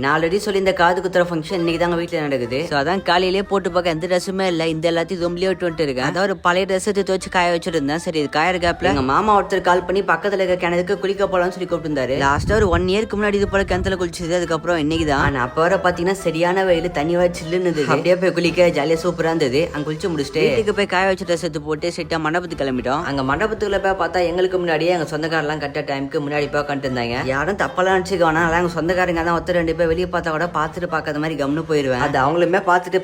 நான் ஆல்ரெடி சொல்லி இந்த காது குத்துற ஃபங்க்ஷன் இன்னைக்கு தாங்க வீட்டுல நடக்குது. அதான் காலையிலேயே போட்டு பார்க்க எந்த ட்ரெஸ்ஸுமே இல்ல. இந்த எல்லாத்தையும் ரூம்லயே விட்டு இருக்கேன். அதாவது ஒரு பழைய ட்ரெஸ் துவச்சு காய வச்சிருந்தேன். சரி இது காயற கேப்ல எங்க மாமா ஒருத்தர் கால் பண்ணி பக்கத்துல இருக்க கிணத்துக்கு குளிக்க போலாம்னு சொல்லி கூப்பிட்டுருந்தாரு. லாஸ்டா ஒரு 1 இயருக்கு முன்னாடி இது போல கிணத்துல குளிச்சது. அதுக்கப்புறம் இன்னைக்கு தான் அப்ப வர பாத்தீங்கன்னா சரியான வெயில், தண்ணி வச்சில்லுன்னு அப்படியே போய் குளிக்க ஜாலியா சூப்பரா இருந்தது. அங்க குளிச்சு முடிச்சுட்டு வீட்டுக்கு போய் காய வச்ச ட்ரெஸ் எடுத்து போட்டு செட்டா மண்டபத்துக்கு கிளம்பிட்டோம். அங்க மண்டபத்துக்குள்ள போய் பார்த்தா எங்களுக்கு முன்னாடியே எங்க சொந்தக்காரெல்லாம் கட்ட டைமுக்கு முன்னாடி போய் கண்டு இருந்தாங்க. யாரும் தப்பெல்லாம் நினைச்சுக்க வேணாம். எங்க சொந்தக்காரங்க தான் ஒருத்தர் 2 பேர் வெளியே பார்த்தா கூட பார்த்துட்டு பார்க்காத மாதிரி கம்னு போயிருவேன். அது அவங்களுமே பார்த்துட்டு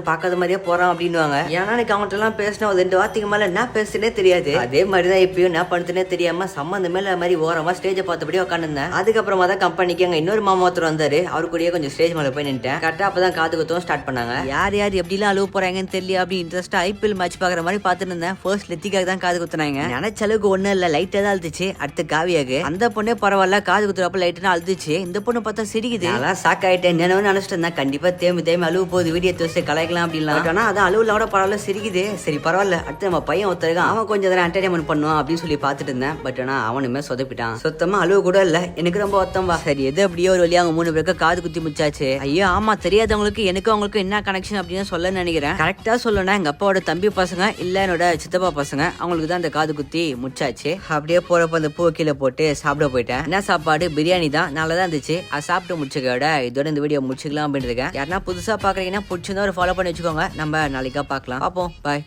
பார்க்காத மாதிரியே போறான் அப்படின்னுவாங்க. ஏன்னா எனக்கு அவங்கள்ட்ட எல்லாம் பேசினா ஒரு 2 வார்த்தைக்கு மேல என்ன பேசுனே தெரியாது. அதே மாதிரிதான் இப்பயும் என்ன பண்ணுறதுனே தெரியாம சம்மந்தமே இல்ல மாதிரி ஓரமா ஸ்டேஜை பார்த்தபடி உட்காந்துருந்தேன். அதுக்கப்புறமா தான் கம்பெனிக்கு எங்க இன்னொரு மாமா ஒருத்தர் வந்தாரு. அவரு கூடயே கொஞ்சம் ஸ்டேஜ் மேல போய் நின்ட்டேன். கரெக்டா அப்பதான் காது குத்தவும் ஸ்டார்ட் பண்ணாங்க. யார் எப்படிலாம் அழுவ போறாங்கன்னு தெரியல. அப்படி இன்ட்ரெஸ்டா ஐபிஎல் மேட்ச் பாக்குற மாதிரி பார்த்துட்டு இருந்தேன். ஃபர்ஸ்ட் லெத்திக்காக தான் காது குத்துனாங்க. நினைச்ச அளவுக்கு ஒண்ணு இல்ல, லைட்டா தான் அழுதுச்சு. அடுத்து காவியாக்கு அந்த பொண்ணே பரவாயில்ல, காது குத்துறப்ப லைட்டா அழுதுச்சு. இந்த பொண்ணு பார்த்தா சிரிக்குது. நான் ஷாக் ஆயிட்டேன். நினைச்சிட்டு இருந்தா கண்டிப்பா தேம்பி அழுவு போகுது, வீடியோ தோசை கலாய்க்கலாம் அப்படிலாம். ஆனா அது அழுவுல கூட பரவாயில்ல, சிரிக்குது. சரி பரவாயில்ல, அடுத்து நம்ம பையன் ஒருத்தருக்கான், அவன் கொஞ்சம் என்டர்டைன்மெண்ட் பண்ணுவான் அப்படின்னு சொல்லி பார்த்துட்டு இருந்தேன். பட் ஆனா அவனுமே சொதப்பிட்டான். சுத்தமா அழுவு கூட இல்ல. எனக்கு ரொம்ப ஒத்தம் வா. சரி எது அப்படியே ஒரு வழியா அவங்க 3 பேருக்கு காது குத்தி முச்சாச்சு. ஐயோ ஆமா, தெரியாதவங்களுக்கு எனக்கு அவங்களுக்கு என்ன கனெக்ஷன் அப்படின்னு சொல்ல நினைக்கிறேன். கரெக்டா சொல்லணும், எங்க அப்பாவோட தம்பி பசங்க இல்ல என்னோட சித்தப்பா பசங்க, அவங்களுக்கு தான் அந்த காது குத்தி முச்சாச்சு. அப்படியே போறப்ப அந்த பூ கீழே போட்டு சாப்பிட போயிட்டேன். என்ன சாப்பாடு? பிரியாணி தான். நல்லா தான் இருந்துச்சு. அது சாப்பிட்டு முடிச்சுக்கோட இதோட இந்த வீடியோ முடிச்சுக்கலாம் அப்படின்னு இருக்கேன். யாருன்னா புதுசா பாக்குறீங்கன்னா பிடிச்சிருந்தா ஒரு ஃபாலோ பண்ணி வச்சுக்கோங்க. நம்ம நாளைக்கா பார்க்கலாம். பார்ப்போம். பாய்.